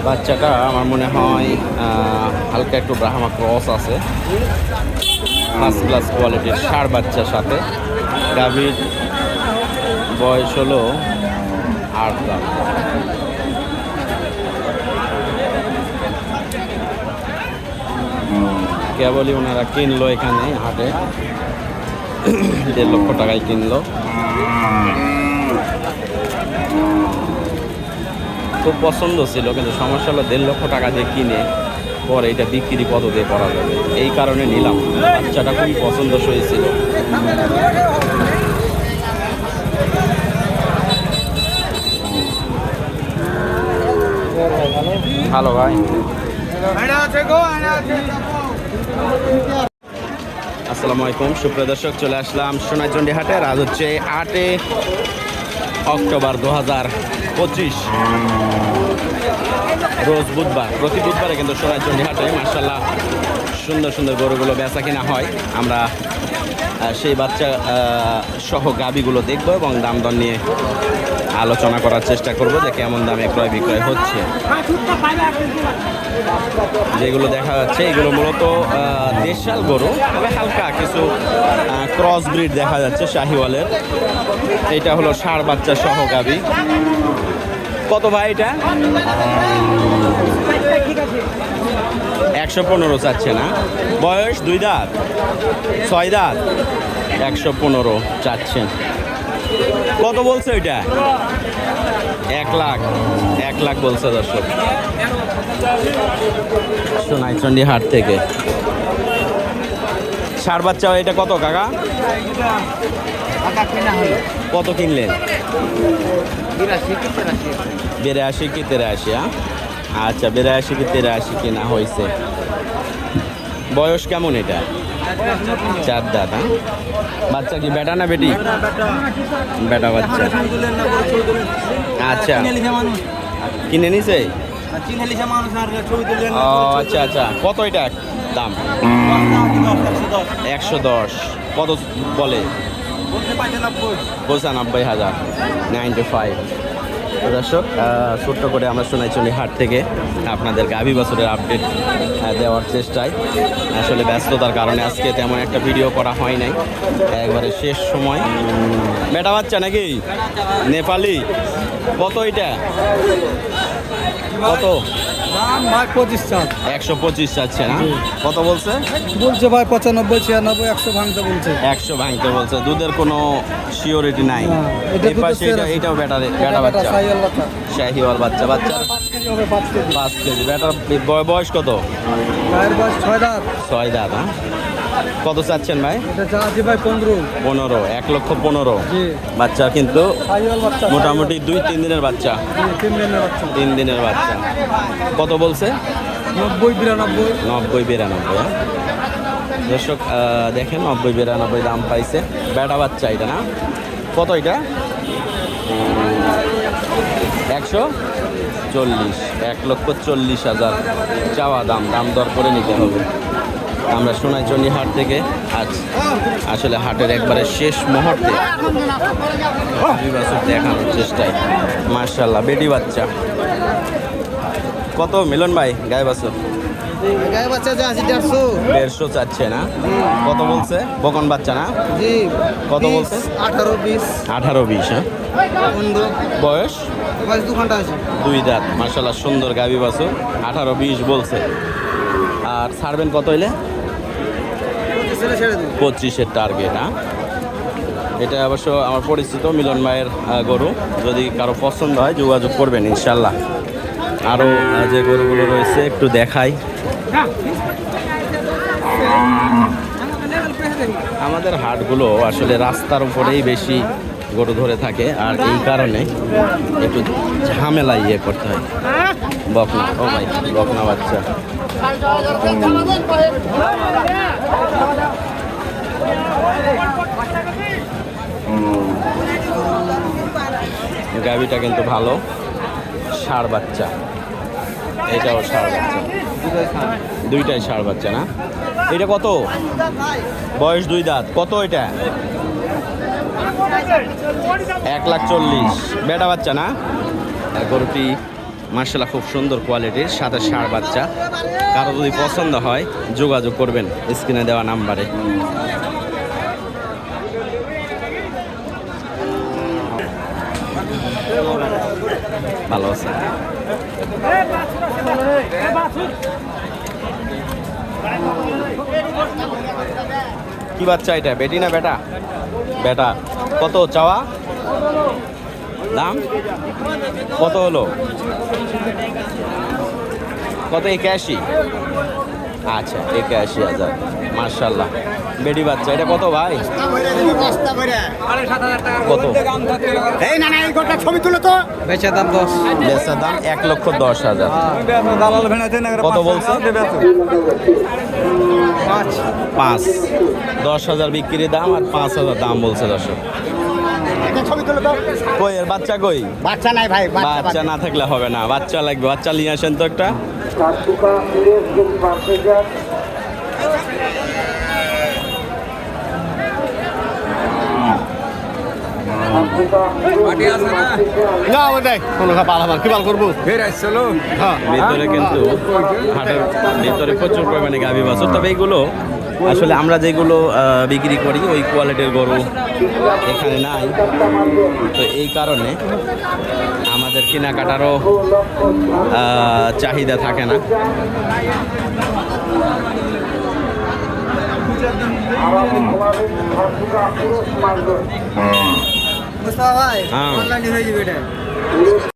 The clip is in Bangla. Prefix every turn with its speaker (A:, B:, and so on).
A: বাচ্চাটা আমার মনে হয় হালকা একটু ব্রাহ্মা ক্রস আছে, ফার্স্ট ক্লাস কোয়ালিটির ষাঁড় বাচ্চার সাথে। গাভীর বয়স হলো 8 দাঁত। কেবলই ওনারা কিনলো এখানে হাটে, 1.5 লক্ষ টাকায় কিনলো। খুব পছন্দ ছিল, কিন্তু সমস্যা হলো 1.5 লক্ষ টাকা দিয়ে কিনে পরে এটা বিক্রি কত দিয়ে করা যাবে, এই কারণে নিলাম। বাচ্চাটা খুবই পছন্দসই ছিল। ভালো ভাই, আসসালামু আলাইকুম সুপ্রিয় দর্শক, চলে আসলাম সোনাইচন্ডী হাটে। আজ হচ্ছে 8 অক্টোবর 2025, রোজ বুধবার। প্রতি বুধবারে কিন্তু সোনাইচন্ডী হাটে মাশাআল্লাহ সুন্দর সুন্দর গরুগুলো বেচা কিনা হয়। আমরা সেই বাচ্চা সহ গাবিগুলো দেখবো এবং দাম দর নিয়ে আলোচনা করার চেষ্টা করব যে কেমন দামে ক্রয় বিক্রয় হচ্ছে। যেগুলো দেখা যাচ্ছে এগুলো মূলত দেশাল গরু, তবে হালকা কিছু ক্রস ব্রিড দেখা যাচ্ছে শাহিওয়ালের। এটা হলো ষাঁড় বাচ্চা সহ গাবি। কত ভাই এটা? 115 চাচ্ছে না? বয়স 2 দাঁত 6 দাঁত? 115 চাচ্ছেন। কত বলছে ওইটা? 1 লাখ বলছে দর্শক, সোনাইচন্ডী হাট থেকে। ষাঁড় বাচ্চা এটা কত কাকা? কত কিনলেন? 82 কি 83? আচ্ছা, 82 কি 83 কেনা হয়েছে। বয়স কেমন এটা? 4 দাঁত। বাচ্চা কি বেটা না বেটি? বেটা বাচ্চা। আচ্ছা, কিনে নিছে? আচ্ছা আচ্ছা, কত এটা দাম? 110। কত বলে? 95,000, 95। দর্শক, ছোট্ট করে আমরা সোনাইচন্ডী হাট থেকে আপনাদের গাভী বছরের আপডেট দেওয়ার চেষ্টায়। আসলে ব্যস্ততার কারণে আজকে তেমন একটা ভিডিও করা হয় নাই, একবারে শেষ সময়। বেটা বাচ্চা নাকি? নেপালি। কত এটা? কত? 125 চাচ্ছে না? কত বলছে?
B: বলছে ভাই 95, 96, 100 ভাঙতে বলছে।
A: 100 ভাঙতে বলছে। দুধের কোনো সিওরিটি নাই? এটাও বেটা বাচ্চা, শাহিওয়াল বাচ্চা। বাচ্চা 5 কেজি। বেটার বয়স কত?
B: বয়স 6 দাঁত।
A: 6 দাঁত। কত চাচ্ছেন ভাই?
B: ভাই 15।
A: 1,15,000। বাচ্চা কিন্তু মোটামুটি 2-3 দিনের বাচ্চা। 3 দিনের বাচ্চা। কত বলছে? 90-92। দর্শক দেখেন, 90-92 দাম পাইছে। বেটা বাচ্চা এটা না? কত এটা? 140। 1,40,000 চাওয়া দাম। দাম দর করে নিতে হবে। আমরা সোনাইচন্ডী হাট থেকে আজ আসলে হাটের একবারে শেষ মুহূর্তে দেখানোর চেষ্টায়। মাশাআল্লাহ, বেটি বাচ্চা। কত মিলন ভাই গায়ে বাছুর?
B: গায়ে বাচ্চা যে
A: 150 চাচ্ছে না? কত বলছে? বকন বাচ্চা না?
B: জি।
A: কত বলছে?
B: 18-20।
A: 18-20। বয়স
B: 2 ঘন্টা আছে।
A: 2 দাঁত। মাশাআল্লাহ সুন্দর গাভী বাছুর। 18-20 বলছে। আর ছাড়বেন কত হইলে? 25-এর টার্গেট। এটা অবশ্য আমার পরিচিত মিলন ভাইয়ের গরু। যদি কারো পছন্দ হয় যোগাযোগ করবেন ইনশাল্লাহ। আরও যে গরুগুলো রয়েছে একটু দেখাই। আমাদের হাটগুলো আসলে রাস্তার উপরেই বেশি গরু ধরে থাকে, আর এই কারণে একটু ঝামেলা করতে হয়। বকনা, ও ভাই বকনা বাচ্চা। গাভিটা কিন্তু ভালো, ষাঁড় বাচ্চা। এটাও ষাঁড় বাচ্চা, দুইটাই ষাঁড় বাচ্চা না? এটা কত? বয়স 2 দাঁত। কত এটা? 1,40,000। বেটা বাচ্চা না? গরুটি মার্শাল্লাহ খুব সুন্দর কোয়ালিটির, সাথে ষাঁড় বাচ্চা। কারো যদি পছন্দ হয় যোগাযোগ করবেন স্ক্রিনে দেওয়া নাম্বারে। ভালো আছে। কি বাচ্চা এটা, বেটি না বেটা? বেটা। কত চাওয়া দাম? কত হলো? কত? 81। আচ্ছা 81,000। মার্শাল্লাহ বেটি বাচ্চা। এটা কত ভাই? কত?
B: ছবি তুলে তো বেচা দাম 10।
A: বেচার দাম 1,10,000। কত বলছে? 5। 10,000 বিক্রি দাম আর 5,000 দাম বলছে দর্শক। কই এর বাচ্চা কই?
B: বাচ্চা নাই ভাই,
A: বাচ্চা না থাকলে হবে না, বাচ্চা লাগবে। বাচ্চা নিয়ে আসেন তো একটা। ভিতরে কিন্তু হাটের ভিতরে প্রচুর পরিমাণে গাভী বাছুর। তবে এইগুলো আসলে আমরা যেগুলো বিক্রি করি ওই কোয়ালিটির গরু এখানে নাই, তো এই কারণে আমাদের কেনাকাটারও চাহিদা থাকে না।
B: ভাই
A: হ্যাঁ।
B: অনলাইনে হয়ে যাবে এটা।